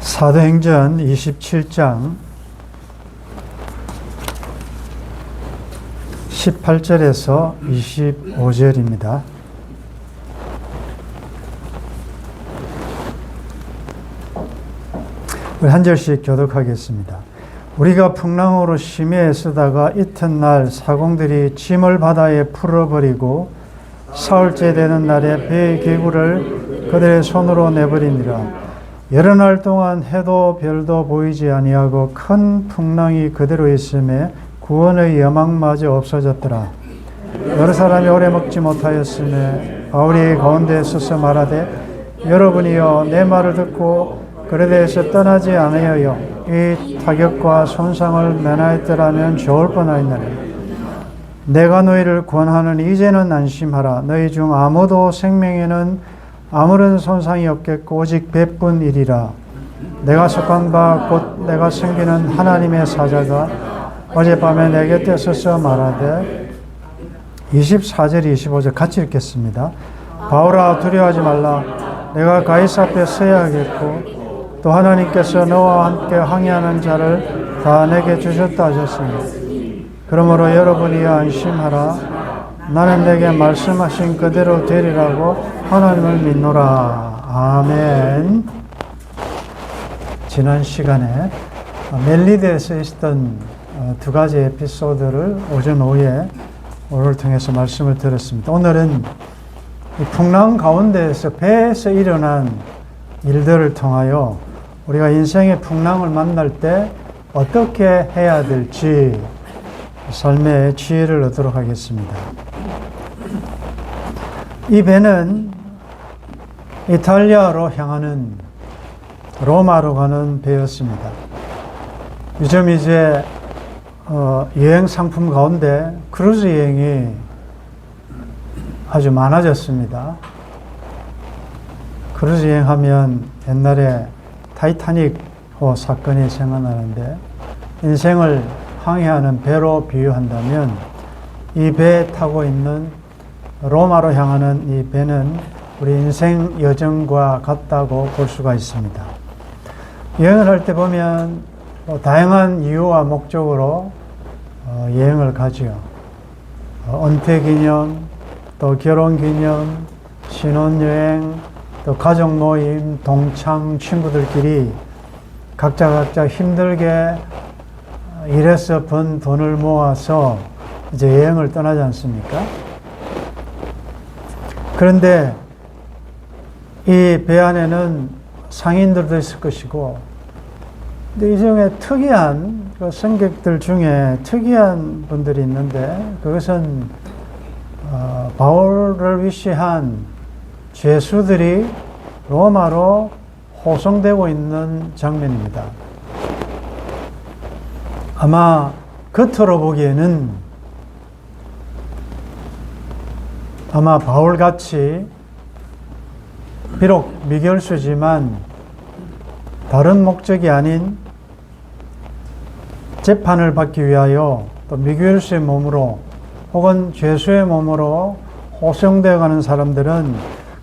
사도행전 27장 18절에서 25절입니다. 우리 한 절씩 교독하겠습니다. 우리가 풍랑으로 심히 애쓰다가 이튿날 사공들이 짐을 바다에 풀어버리고 사흘째 되는 날에 배의 기구를 그들의 손으로 내버리니라. 여러 날 동안 해도 별도 보이지 아니하고 큰 풍랑이 그대로 있음에 구원의 여망마저 없어졌더라. 여러 사람이 오래 먹지 못하였음에 바울이 가운데 서서 말하되 여러분이여 내 말을 듣고 그에 대해서 떠나지 않으여 이 타격과 손상을 면하였더라면 좋을 뻔하였나니 내가 너희를 권하는 이제는 안심하라. 너희 중 아무도 생명에는 아무런 손상이 없겠고 오직 배뿐이리라. 내가 속한 바 곧 내가 섬기는 하나님의 사자가 어젯밤에 내 곁에 서서 말하되 24절 25절 같이 읽겠습니다. 바울아 두려워하지 말라. 내가 가이사 앞에 서야 하겠고 또 하나님께서 너와 함께 항해하는 자를 다 내게 주셨다 하셨으니 그러므로 여러분이 안심하라. 나는 내게 말씀하신 그대로 되리라고 하나님을 믿노라. 아멘. 지난 시간에 멜리드에서 있었던 두 가지 에피소드를 오전 오후에 오늘 통해서 말씀을 드렸습니다. 오늘은 이 풍랑 가운데에서 배에서 일어난 일들을 통하여 우리가 인생의 풍랑을 만날 때 어떻게 해야 될지 삶의 지혜를 얻도록 하겠습니다. 이 배는 이탈리아로 향하는 로마로 가는 배였습니다. 요즘 이제 여행 상품 가운데 크루즈 여행이 아주 많아졌습니다. 크루즈 여행하면 옛날에 타이타닉호 사건이 생각나는데 인생을 항해하는 배로 비유한다면 이 배에 타고 있는 로마로 향하는 이 배는 우리 인생 여정과 같다고 볼 수가 있습니다. 여행을 할 때 보면 다양한 이유와 목적으로 여행을 가지요. 은퇴 기념, 또 결혼 기념, 신혼여행, 또 가족 모임, 동창 친구들끼리 각자 힘들게 일해서 번 돈을 모아서 이제 여행을 떠나지 않습니까? 그런데 이 배 안에는 상인들도 있을 것이고, 근데 이 중에 특이한 승객들 중에 특이한 분들이 있는데 그것은 바울을 위시한 죄수들이 로마로 호송되고 있는 장면입니다. 아마 겉으로 보기에는 아마 바울같이 비록 미결수지만 다른 목적이 아닌 재판을 받기 위하여 또 미결수의 몸으로 혹은 죄수의 몸으로 호송되어 가는 사람들은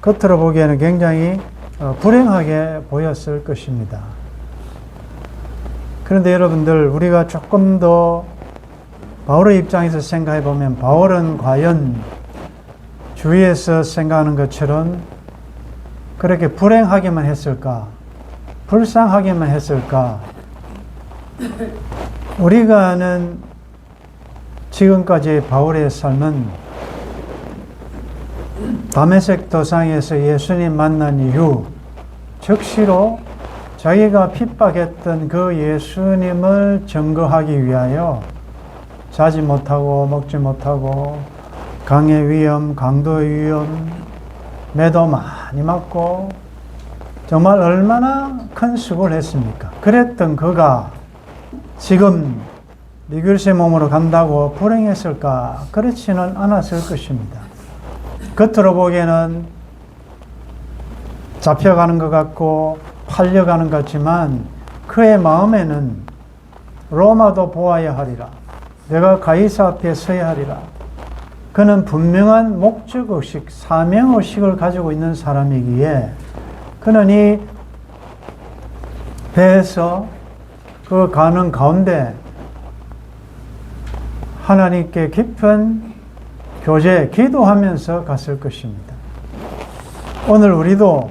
겉으로 보기에는 굉장히 불행하게 보였을 것입니다. 그런데 여러분들, 우리가 조금 더 바울의 입장에서 생각해 보면 바울은 과연 주위에서 생각하는 것처럼 그렇게 불행하게만 했을까? 불쌍하게만 했을까? 우리가 아는 지금까지 바울의 삶은 다메섹 도상에서 예수님 만난 이후 즉시로 자기가 핍박했던 그 예수님을 증거하기 위하여 자지 못하고 먹지 못하고 강의 위험, 강도의 위험, 매도 많이 맞고 정말 얼마나 큰 수고를 했습니까? 그랬던 그가 지금 미결수의 몸으로 간다고 불행했을까? 그렇지는 않았을 것입니다. 겉으로 보기에는 잡혀가는 것 같고 팔려가는 것 같지만 그의 마음에는 로마도 보아야 하리라. 내가 가이사 앞에 서야 하리라. 그는 분명한 목적의식, 사명의식을 가지고 있는 사람이기에 그는 이 배에서 그 가는 가운데 하나님께 깊은 교제, 기도하면서 갔을 것입니다. 오늘 우리도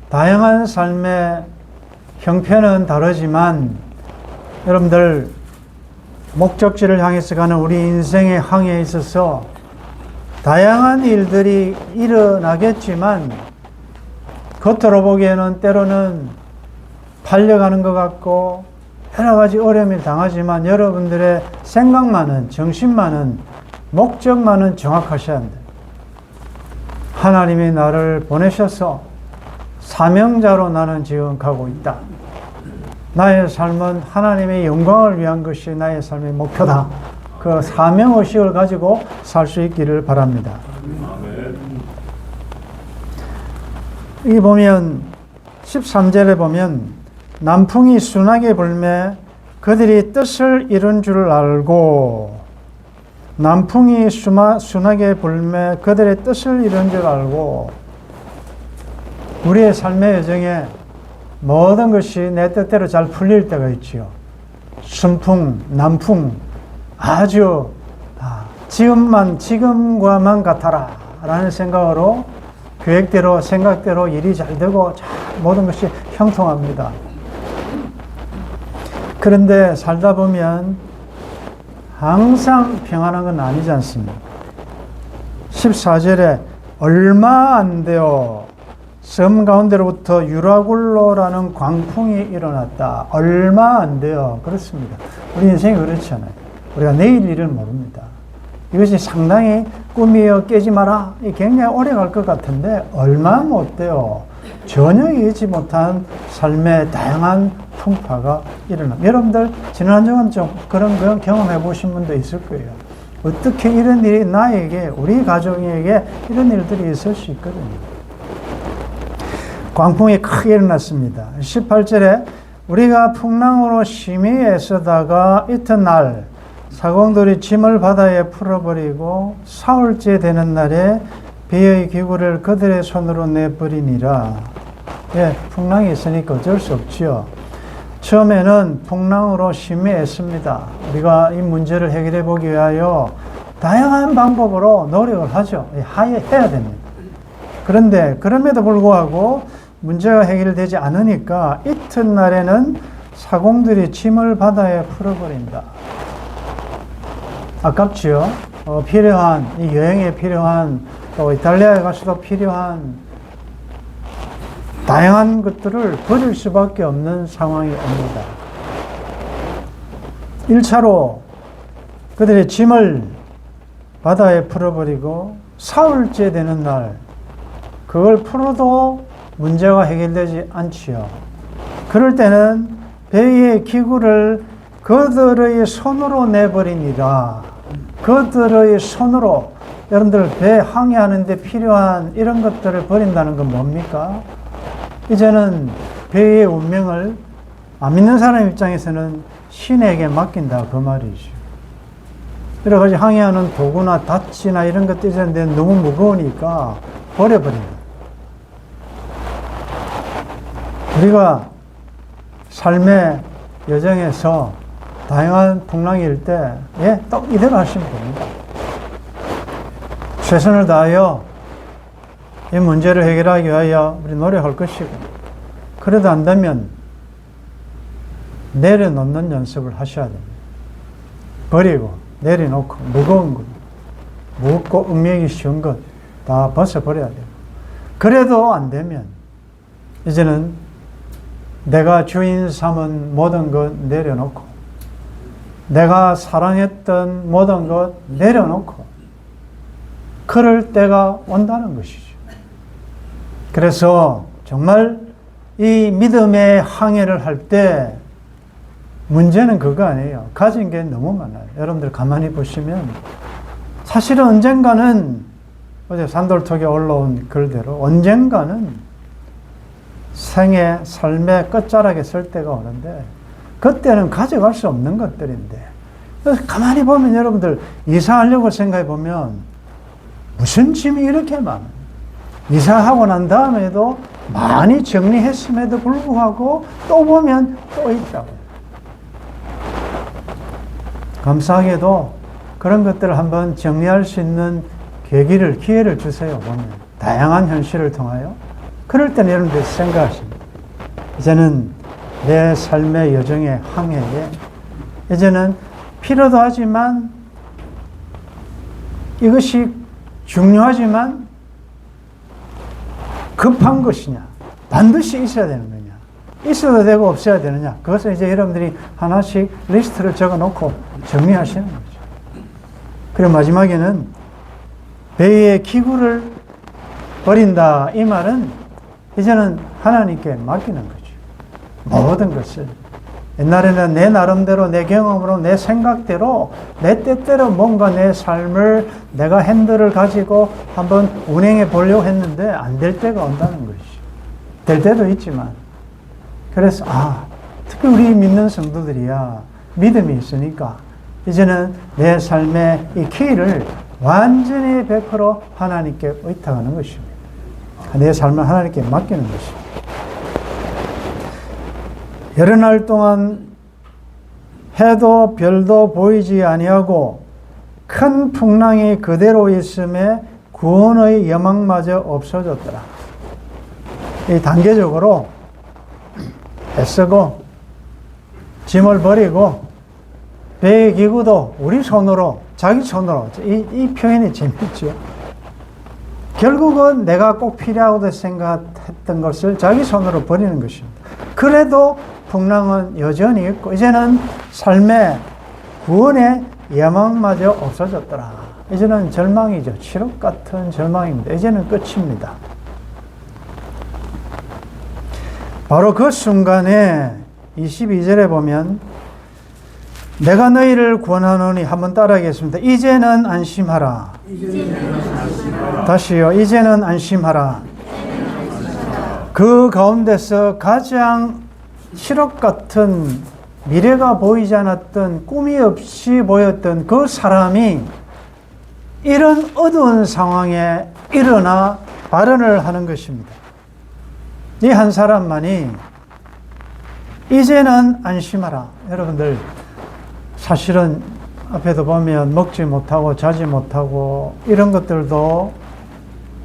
다양한 삶의 형편은 다르지만 여러분들 목적지를 향해서 가는 우리 인생의 항해에 있어서 다양한 일들이 일어나겠지만 겉으로 보기에는 때로는 팔려가는 것 같고 여러 가지 어려움을 당하지만 여러분들의 생각만은, 정신만은, 목적만은 정확하셔야 합니다. 하나님이 나를 보내셔서 사명자로 나는 지금 가고 있다. 나의 삶은 하나님의 영광을 위한 것이 나의 삶의 목표다. 그 사명의식을 가지고 살 수 있기를 바랍니다. 여기 보면 13절에 보면 남풍이 순하게 불매 그들이 뜻을 이룬 줄 알고, 남풍이 순하게 불매 그들의 뜻을 이룬 줄 알고. 우리의 삶의 여정에 모든 것이 내 뜻대로 잘 풀릴 때가 있지요. 순풍, 남풍, 아주 지금과만 같아라 라는 생각으로 계획대로, 생각대로 일이 잘 되고 모든 것이 형통합니다. 그런데 살다 보면 항상 평안한 건 아니지 않습니까? 14절에 얼마 안 되어 섬 가운데로부터 유라굴로라는 광풍이 일어났다. 얼마 안 돼요. 그렇습니다. 우리 인생이 그렇잖아요. 우리가 내일 일을 모릅니다. 이것이 상당히 꿈이여 깨지 마라. 굉장히 오래 갈 것 같은데 얼마 못 돼요. 전혀 예기치 못한 삶의 다양한 풍파가 일어납니다. 여러분들 지난 한 주간 좀 그런 경험해 보신 분도 있을 거예요. 어떻게 이런 일이 나에게, 우리 가족에게 이런 일들이 있을 수 있거든요. 광풍이 크게 일어났습니다. 18절에 우리가 풍랑으로 심히 애쓰다가 이튿날 사공들이 짐을 바다에 풀어버리고 사흘째 되는 날에 배의 기구를 그들의 손으로 내버리니라. 예, 풍랑이 있으니까 어쩔 수 없지요. 처음에는 풍랑으로 심히 애씁니다. 우리가 이 문제를 해결해 보기 위하여 다양한 방법으로 노력을 하죠. 해야 됩니다. 그런데 그럼에도 불구하고 문제가 해결되지 않으니까 이튿날에는 사공들이 짐을 바다에 풀어버린다. 아깝지요? 필요한, 이 여행에 필요한, 또 이탈리아에 가서도 필요한 다양한 것들을 버릴 수밖에 없는 상황이 옵니다. 1차로 그들의 짐을 바다에 풀어버리고 사흘째 되는 날, 그걸 풀어도 문제가 해결되지 않지요. 그럴 때는 배의 기구를 그들의 손으로 내버리니라. 그들의 손으로, 여러분들 배 항해하는 데 필요한 이런 것들을 버린다는 건 뭡니까? 이제는 배의 운명을 안 믿는 사람 입장에서는 신에게 맡긴다 그 말이죠. 여러 가지 항해하는 도구나 닻이나 이런 것들 이제는 너무 무거우니까 버려버린다. 우리가 삶의 여정에서 다양한 풍랑일 때, 또 이대로 하시면 됩니다. 최선을 다하여 이 문제를 해결하기 위하여 우리 노력할 것이고, 그래도 안 되면 내려놓는 연습을 하셔야 됩니다. 버리고, 내려놓고, 무거운 것, 무겁고 음미하기 쉬운 것 다 벗어버려야 돼요. 그래도 안 되면 이제는 내가 주인 삼은 모든 것 내려놓고, 내가 사랑했던 모든 것 내려놓고, 그럴 때가 온다는 것이죠. 그래서 정말 이 믿음의 항해를 할 때 문제는 그거 아니에요. 가진 게 너무 많아요. 여러분들 가만히 보시면 사실은 언젠가는, 어제 산돌톡에 올라온 글대로 언젠가는 삶의 끝자락에 설 때가 오는데, 그때는 가져갈 수 없는 것들인데, 그래서 가만히 보면 여러분들 이사하려고 생각해 보면 무슨 짐이 이렇게 많아요. 이사하고 난 다음에도 많이 정리했음에도 불구하고 또 보면 또 있다고. 감사하게도 그런 것들을 한번 정리할 수 있는 기회를 주세요. 보면 다양한 현실을 통하여. 그럴 때는 여러분들이 생각하십니다. 이제는 내 삶의 여정의 항해에 이제는 필요도 하지만 이것이 중요하지만 급한 것이냐, 반드시 있어야 되는 거냐, 있어도 되고 없어야 되느냐, 그것을 이제 여러분들이 하나씩 리스트를 적어 놓고 정리하시는 거죠. 그리고 마지막에는 배의 기구를 버린다. 이 말은 이제는 하나님께 맡기는 거죠. 모든 것을. 옛날에는 내 나름대로, 내 경험으로, 내 생각대로, 내 뜻대로 뭔가 내 삶을 내가 핸들을 가지고 한번 운행해 보려고 했는데 안 될 때가 온다는 것이죠. 될 때도 있지만. 그래서 특히 우리 믿는 성도들이야 믿음이 있으니까 이제는 내 삶의 이 키를 완전히 100% 하나님께 의탁하는 것입니다. 내 삶을 하나님께 맡기는 것입니다. 여러 날 동안 해도 별도 보이지 아니하고 큰 풍랑이 그대로 있음에 구원의 여망마저 없어졌더라. 이 단계적으로 애쓰고 짐을 버리고 배의 기구도 우리 손으로, 자기 손으로, 이 표현이 재밌죠. 결국은 내가 꼭 필요하다고 생각했던 것을 자기 손으로 버리는 것입니다. 그래도 풍랑은 여전히 있고 이제는 삶의 구원의 야망마저 없어졌더라. 이제는 절망이죠. 칠흑 같은 절망입니다. 이제는 끝입니다. 바로 그 순간에 22절에 보면 내가 너희를 구원하노니 한번 따라하겠습니다. 이제는 안심하라. 다시요. 이제는 안심하라. 그 가운데서 가장 칠흑 같은 미래가 보이지 않았던 꿈이 없이 보였던 그 사람이 이런 어두운 상황에 일어나 발언을 하는 것입니다. 이 한 사람만이 이제는 안심하라. 여러분들 사실은 앞에도 보면 먹지 못하고 자지 못하고 이런 것들도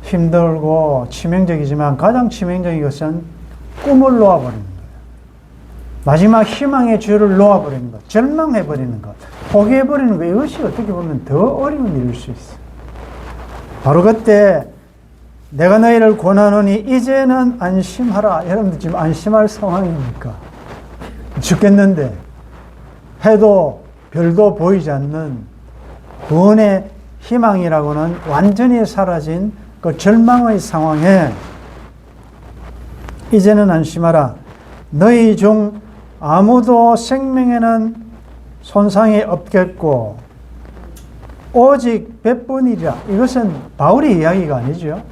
힘들고 치명적이지만 가장 치명적인 것은 꿈을 놓아버리는 거예요. 마지막 희망의 줄을 놓아버리는 것, 절망해버리는 것, 포기해버리는 것, 이것이 어떻게 보면 더 어려운 일일 수 있어요. 바로 그때 내가 너희를 권하노니 이제는 안심하라. 여러분들 지금 안심할 상황입니까? 죽겠는데 해도 별도 보이지 않는 구원의 희망이라고는 완전히 사라진 그 절망의 상황에 이제는 안심하라. 너희 중 아무도 생명에는 손상이 없겠고 오직 뱃뿐이라. 이것은 바울의 이야기가 아니죠.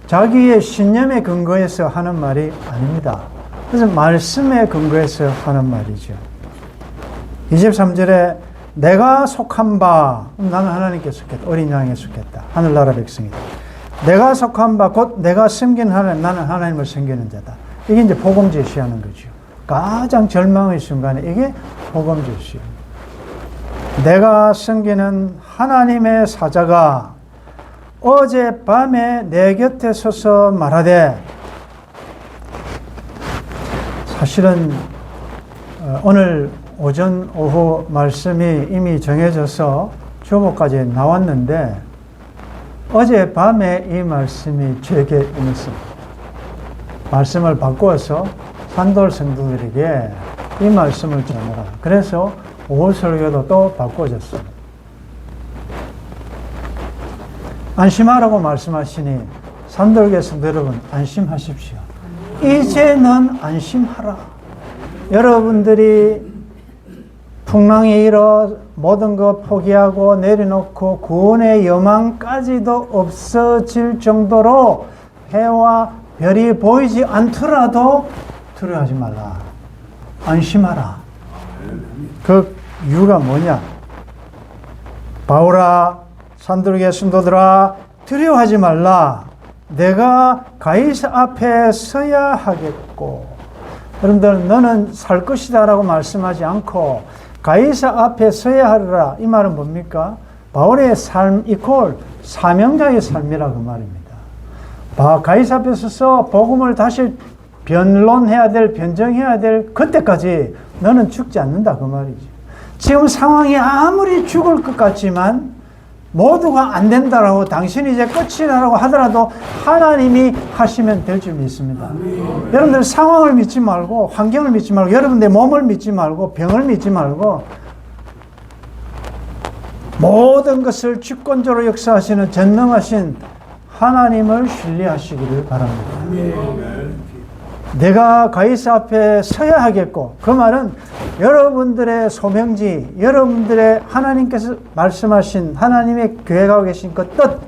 자기의 신념에 근거해서 하는 말이 아닙니다. 그래서 말씀에 근거해서 하는 말이죠. 23절에 내가 속한 바, 나는 하나님께 속했다. 어린 양에 속했다. 하늘나라 백성이다. 내가 속한 바, 곧 내가 섬기는 하나님, 나는 하나님을 섬기는 자다. 이게 이제 복음 제시하는 거죠. 가장 절망의 순간에 이게 복음 제시입니다. 내가 섬기는 하나님의 사자가 어젯밤에 내 곁에 서서 말하되, 사실은 오늘 오전 오후 말씀이 이미 정해져서 주보까지 나왔는데 어젯밤에 이 말씀이 제게 임했습니다. 말씀을 바꾸어서 산돌 성도들에게 이 말씀을 전하라. 그래서 오후 설교도 또 바꿔졌습니다. 안심하라고 말씀하시니 산돌교회 성도 여러분 안심하십시오. 이제는 안심하라. 여러분들이 풍랑이 일어 모든 것 포기하고 내려놓고 구원의 여망까지도 없어질 정도로 해와 별이 보이지 않더라도 두려워하지 말라. 안심하라. 그 이유가 뭐냐? 바울아, 산돌교회 성도들아, 두려워하지 말라. 내가 가이사 앞에 서야 하겠고, 여러분들 너는 살 것이다 라고 말씀하지 않고 가이사 앞에 서야 하리라, 이 말은 뭡니까? 바울의 삶 이퀄 사명자의 삶이라 그 말입니다. 가이사 앞에 서서 복음을 다시 변론해야 될, 변정해야 될 그때까지 너는 죽지 않는다 그 말이죠. 지금 상황이 아무리 죽을 것 같지만 모두가 안 된다라고, 당신이 이제 끝이라고 하더라도 하나님이 하시면 될 줄 믿습니다. 여러분들 상황을 믿지 말고, 환경을 믿지 말고, 여러분들 몸을 믿지 말고, 병을 믿지 말고, 모든 것을 주권적으로 역사하시는 전능하신 하나님을 신뢰하시기를 바랍니다. 내가 가이사 앞에 서야 하겠고, 그 말은 여러분들의 소명지, 여러분들의 하나님께서 말씀하신 하나님의 계획하고 계신 그 뜻,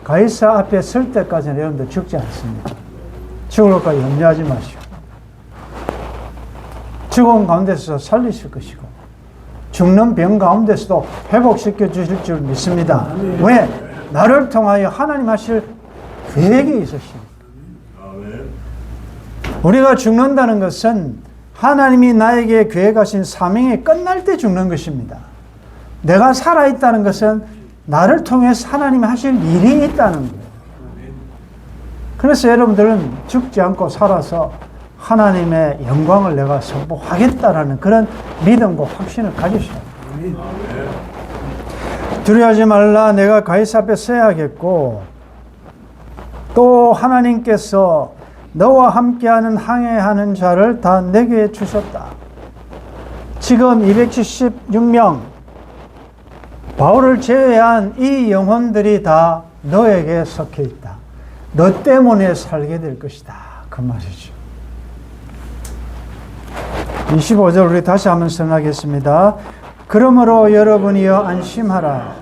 가이사 앞에 설 때까지는 여러분들 죽지 않습니다. 죽을 것까지 염려하지 마시고, 죽음 가운데서 살리실 것이고, 죽는 병 가운데서도 회복시켜 주실 줄 믿습니다. 왜? 나를 통하여 하나님 하실 계획이 있으십니다. 우리가 죽는다는 것은 하나님이 나에게 계획하신 사명이 끝날 때 죽는 것입니다. 내가 살아있다는 것은 나를 통해서 하나님이 하실 일이 있다는 거예요. 그래서 여러분들은 죽지 않고 살아서 하나님의 영광을 내가 선포하겠다라는 그런 믿음과 확신을 가지셔야 합니다. 두려워하지 말라. 내가 가이사 앞에 서야겠고, 또 하나님께서 너와 함께하는 항해하는 자를 다 내게 주셨다. 지금 276명 바울을 제외한 이 영혼들이 다 너에게 속해 있다. 너 때문에 살게 될 것이다. 그 말이죠. 25절 우리 다시 한번 선하겠습니다. 그러므로 여러분이여 안심하라.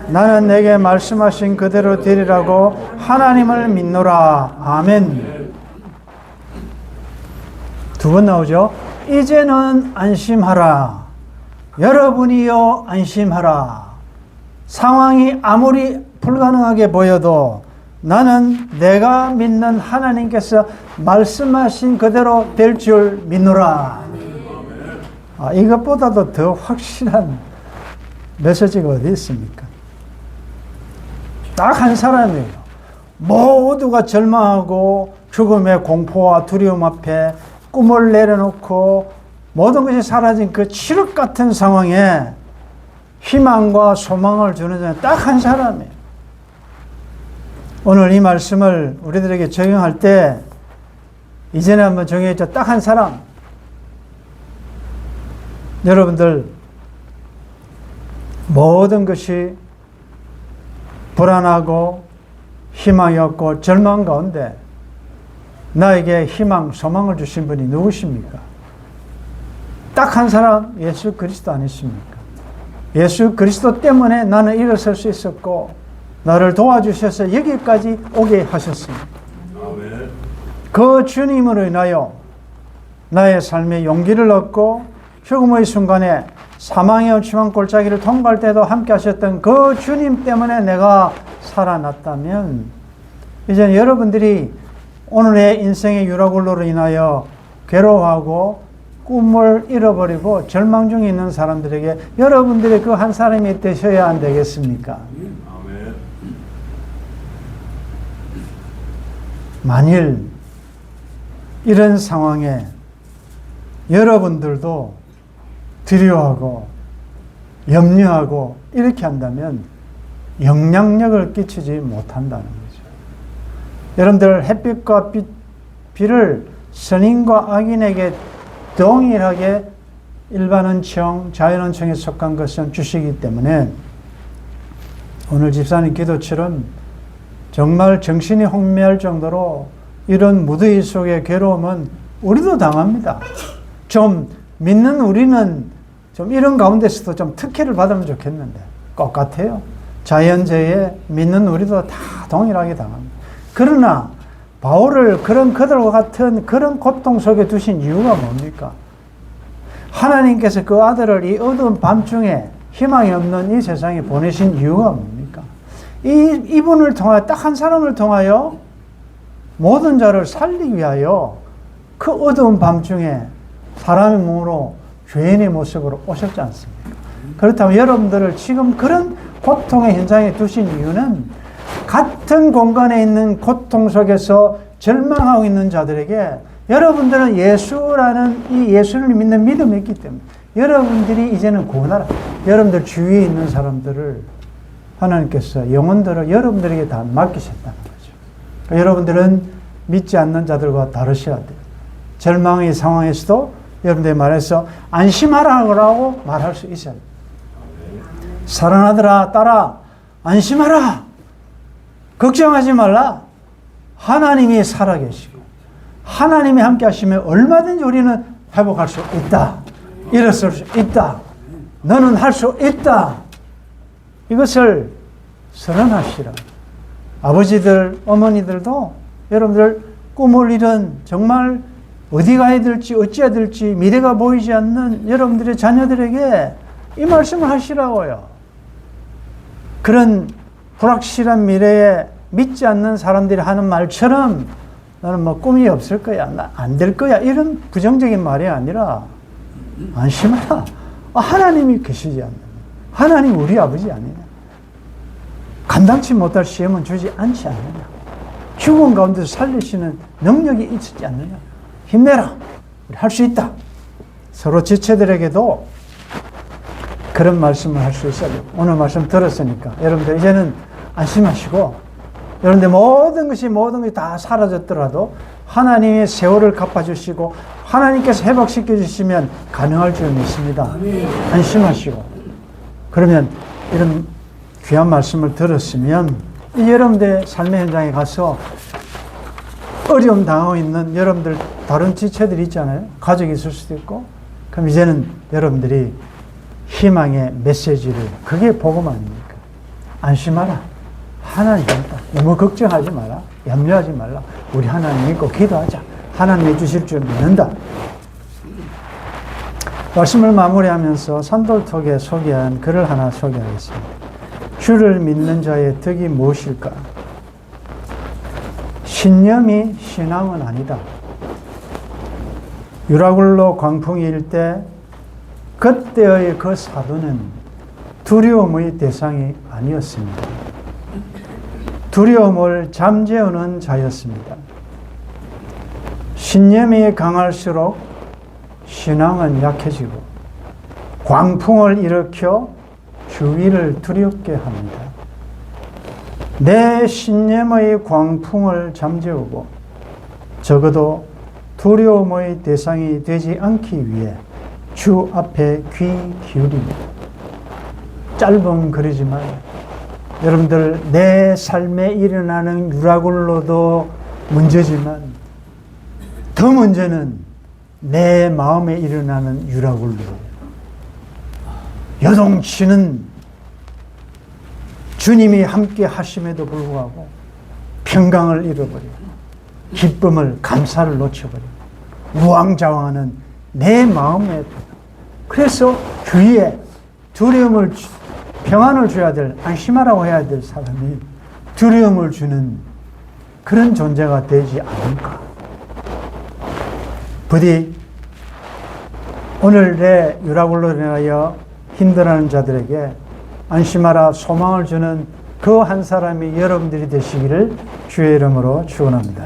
나는 내게 말씀하신 그대로 되리라고 하나님을 믿노라. 아멘. 두 번 나오죠. 이제는 안심하라. 여러분이여 안심하라. 상황이 아무리 불가능하게 보여도 나는 내가 믿는 하나님께서 말씀하신 그대로 될 줄 믿노라. 이것보다도 더 확실한 메시지가 어디 있습니까? 딱 한 사람이에요. 모두가 절망하고 죽음의 공포와 두려움 앞에 꿈을 내려놓고 모든 것이 사라진 그 칠흑 같은 상황에 희망과 소망을 주는 자는 딱 한 사람이에요. 오늘 이 말씀을 우리들에게 적용할 때 이전에 한번 정해졌죠. 딱 한 사람. 여러분들 모든 것이 불안하고 희망이 없고 절망 가운데 나에게 희망, 소망을 주신 분이 누구십니까? 딱 한 사람, 예수 그리스도 아니십니까? 예수 그리스도 때문에 나는 일어설 수 있었고 나를 도와주셔서 여기까지 오게 하셨습니다. 그 주님으로 인하여 나의 삶에 용기를 얻고 죽음의 순간에 사망의 엄침한 골짜기를 통과할 때도 함께 하셨던 그 주님 때문에 내가 살아났다면 이제 여러분들이 오늘의 인생의 유라굴로로 인하여 괴로워하고 꿈을 잃어버리고 절망 중에 있는 사람들에게 여러분들이 그 한 사람이 되셔야 안 되겠습니까? 만일 이런 상황에 여러분들도 두려워하고 염려하고 이렇게 한다면 영향력을 끼치지 못한다는 거죠. 여러분들 햇빛과 비를 선인과 악인에게 동일하게 일반은총, 자연은총에 속한 것은 주시기 때문에 오늘 집사님 기도처럼 정말 정신이 혼미할 정도로 이런 무더위 속의 괴로움은 우리도 당합니다. 좀 믿는 우리는 좀 이런 가운데서도 좀 특혜를 받으면 좋겠는데 똑같아요. 자연재해에 믿는 우리도 다 동일하게 당합니다. 그러나 바울을 그런 그들과 같은 그런 고통 속에 두신 이유가 뭡니까? 하나님께서 그 아들을 이 어두운 밤중에 희망이 없는 이 세상에 보내신 이유가 뭡니까? 이분을 통하여, 딱 한 사람을 통하여 모든 자를 살리기 위하여 그 어두운 밤중에 사람의 몸으로 죄인의 모습으로 오셨지 않습니까? 그렇다면 여러분들을 지금 그런 고통의 현장에 두신 이유는 같은 공간에 있는 고통 속에서 절망하고 있는 자들에게 여러분들은 예수라는 이 예수를 믿는 믿음이 있기 때문에 여러분들이 이제는 구원하라. 여러분들 주위에 있는 사람들을 하나님께서 영혼들을 여러분들에게 다 맡기셨다는 거죠. 그러니까 여러분들은 믿지 않는 자들과 다르셔야 돼요. 절망의 상황에서도 여러분들의 말에서 안심하라고 말할 수 있어요. 사랑하더라, 딸아, 안심하라. 걱정하지 말라. 하나님이 살아계시고 하나님이 함께 하시면 얼마든지 우리는 회복할 수 있다. 일어설 수 있다. 너는 할 수 있다. 이것을 선언하시라. 아버지들, 어머니들도 여러분들 꿈을 이룬 정말 어디 가야 될지 어찌해야 될지 미래가 보이지 않는 여러분들의 자녀들에게 이 말씀을 하시라고요. 그런 불확실한 미래에 믿지 않는 사람들이 하는 말처럼 나는 뭐 꿈이 없을 거야, 안 될 거야, 이런 부정적인 말이 아니라 안심하라. 하나님이 계시지 않느냐. 하나님 우리 아버지 아니냐. 감당치 못할 시험은 주지 않지 않느냐. 죽음 가운데서 살리시는 능력이 있지 않느냐. 힘내라. 우리 할 수 있다. 서로 지체들에게도 그런 말씀을 할 수 있어요. 오늘 말씀 들었으니까 여러분들 이제는 안심하시고 여러분들 모든 것이 다 사라졌더라도 하나님의 세월을 갚아주시고 하나님께서 회복시켜 주시면 가능할 줄 믿습니다. 안심하시고 그러면 이런 귀한 말씀을 들었으면 여러분들의 삶의 현장에 가서 어려움 당하고 있는 여러분들 다른 지체들이 있잖아요. 가족이 있을 수도 있고. 그럼 이제는 여러분들이 희망의 메시지를, 그게 복음 아닙니까? 안심하라. 하나님 있다. 너무 걱정하지 마라. 염려하지 말라. 우리 하나님 믿고 기도하자. 하나님이 주실 줄 믿는다. 말씀을 마무리하면서 산돌톡에 소개한 글을 하나 소개하겠습니다. 주를 믿는 자의 덕이 무엇일까? 신념이 신앙은 아니다. 유라굴로 광풍이 일 때 그때의 그 사도는 두려움의 대상이 아니었습니다. 두려움을 잠재우는 자였습니다. 신념이 강할수록 신앙은 약해지고 광풍을 일으켜 주위를 두렵게 합니다. 내 신념의 광풍을 잠재우고 적어도 두려움의 대상이 되지 않기 위해 주 앞에 귀 기울입니다. 짧은 글이지만 여러분들 내 삶에 일어나는 유라굴로도 문제지만 더 문제는 내 마음에 일어나는 유라굴로예요. 요동치는 주님이 함께 하심에도 불구하고 평강을 잃어버리고 기쁨을, 감사를 놓쳐버리고 우왕좌왕하는 내 마음에, 그래서 주위에 두려움을, 평안을 줘야 될, 안심하라고 해야 될 사람이 두려움을 주는 그런 존재가 되지 않을까. 부디 오늘 내 유라굴로 인하여 힘들어하는 자들에게 안심하라 소망을 주는 그 한 사람이 여러분들이 되시기를 주의 이름으로 축원합니다.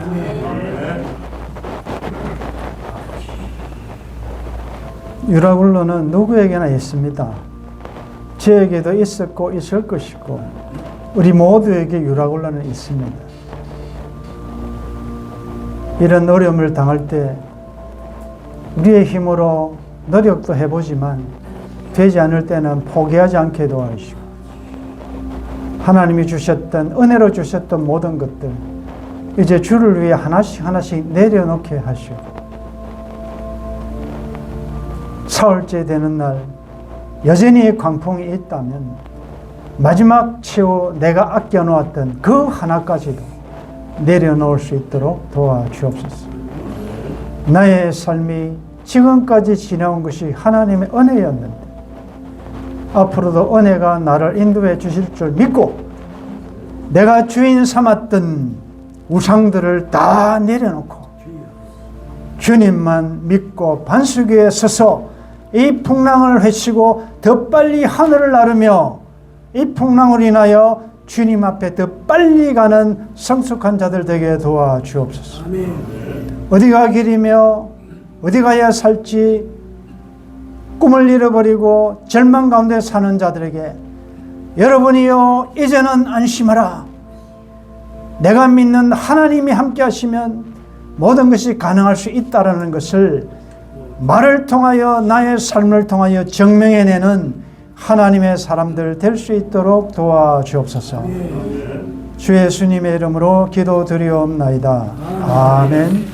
유라굴로는 누구에게나 있습니다. 저에게도 있었고 있을 것이고 우리 모두에게 유라굴로는 있습니다. 이런 어려움을 당할 때 우리의 힘으로 노력도 해보지만 되지 않을 때는 포기하지 않게 도와주시고 하나님이 주셨던, 은혜로 주셨던 모든 것들 이제 주를 위해 하나씩 하나씩 내려놓게 하시고 사흘째 되는 날 여전히 광풍이 있다면 마지막 최후 내가 아껴놓았던 그 하나까지도 내려놓을 수 있도록 도와주옵소서. 나의 삶이 지금까지 지나온 것이 하나님의 은혜였는데 앞으로도 은혜가 나를 인도해 주실 줄 믿고 내가 주인 삼았던 우상들을 다 내려놓고 주님만 믿고 반석 위에 서서 이 풍랑을 헤치고 더 빨리 하늘을 나르며 이 풍랑으로 인하여 주님 앞에 더 빨리 가는 성숙한 자들 되게 도와주옵소서. 어디가 길이며 어디 가야 살지 꿈을 잃어버리고 절망 가운데 사는 자들에게 여러분이요 이제는 안심하라. 내가 믿는 하나님이 함께 하시면 모든 것이 가능할 수 있다라는 것을 말을 통하여 나의 삶을 통하여 증명해내는 하나님의 사람들 될 수 있도록 도와주옵소서. 주 예수님의 이름으로 기도드리옵나이다. 아멘.